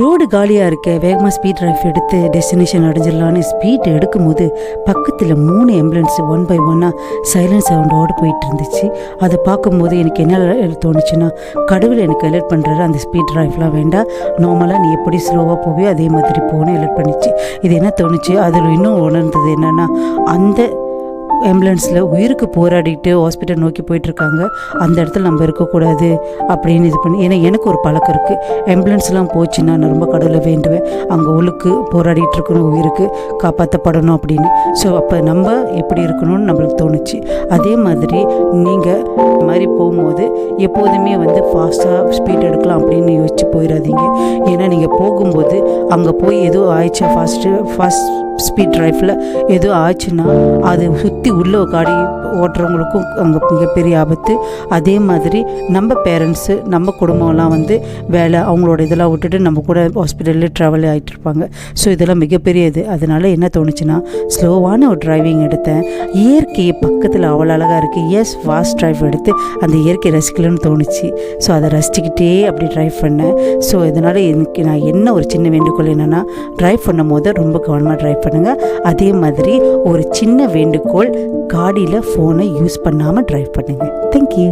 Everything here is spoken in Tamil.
ரோடு காலியாக இருக்க வேகமாக ஸ்பீட் டிரைவ் எடுத்து டெஸ்டினேஷன் அடைஞ்சிடலான்னு ஸ்பீட் எடுக்கும்போது பக்கத்தில் 3 ஆம்புலன்ஸ் 1 by 1 சைலண்ட் சவுண்டோடு போயிட்டு இருந்துச்சு. அதை பார்க்கும்போது எனக்கு என்ன தோணுச்சுன்னா, கடவுள் எனக்கு அலர்ட் பண்ணுறாரு, அந்த ஸ்பீட் டிரைவ்லாம் வேண்டாம், நார்மலாக நீ எப்படி ஸ்லோவாக போவியோ அதே மாதிரி போகணும் அலர்ட் பண்ணிச்சு. இது என்ன தோணுச்சு, அதில் இன்னும் உணர்ந்தது என்னென்னா, அந்த ஆம்புலன்ஸில் உயிருக்கு போராடிட்டு ஹாஸ்பிட்டல் நோக்கி போயிட்டுருக்காங்க, அந்த இடத்துல நம்ம இருக்கக்கூடாது அப்படின்னு இது பண்ணி. ஏன்னா எனக்கு ஒரு பழக்கம் இருக்குது, ஆம்புலன்ஸ்லாம் போச்சுன்னா நான் ரொம்ப கடவுளை வேண்டுவேன், அங்கே உள்ளுக்கு போராடிட்டு இருக்கணும், உயிருக்கு காப்பாற்றப்படணும் அப்படின்னு. ஸோ அப்போ நம்ம எப்படி இருக்கணும்னு நம்மளுக்கு தோணுச்சு. அதே மாதிரி நீங்கள் இந்த மாதிரி போகும்போது எப்போதுமே ஃபாஸ்ட்டாக ஸ்பீட் எடுக்கலாம் அப்படின்னு யோசிச்சு போயிடாதீங்க. ஏன்னா நீங்கள் போகும்போது அங்கே போய் எதுவும் ஆயிடுச்சா, ஃபாஸ்ட் ஸ்பீட் டிரைவில் எதுவும் ஆச்சுன்னா அது சுற்றி உள்ள காடி ஓட்டுறவங்களுக்கும் அங்கே மிகப்பெரிய ஆபத்து. அதே மாதிரி நம்ம பேரண்ட்ஸு நம்ம குடும்பம்லாம் வேலை அவங்களோட இதெல்லாம் விட்டுட்டு நம்ம கூட ஹாஸ்பிட்டலில் ட்ராவல் ஆகிட்டு இருப்பாங்க. ஸோ இதெல்லாம் மிகப்பெரிய இது. அதனால் என்ன தோணுச்சுன்னா, ஸ்லோவான ஒரு டிரைவிங் எடுத்தேன். இயற்கையை பக்கத்தில் அவ்வளோ அழகாக இருக்குது, ஃபாஸ்ட் டிரைவ் எடுத்து அந்த இயற்கை ரசிக்கலன்னு தோணுச்சு. ஸோ அதை ரசிச்சுக்கிட்டே அப்படி ட்ரைவ் பண்ணேன். ஸோ இதனால் எனக்கு நான் என்ன ஒரு சின்ன வேண்டுகோள் என்னென்னா, ட்ரைவ் பண்ணும் போது ரொம்ப கவனமாக ட்ரைவ் பண்ணுங்கள். அதே மாதிரி ஒரு சின்ன வேண்டுகோள், காடியில் ஃபோனை யூஸ் பண்ணாமல் ட்ரைவ் பண்ணுங்கள். தேங்க்யூ.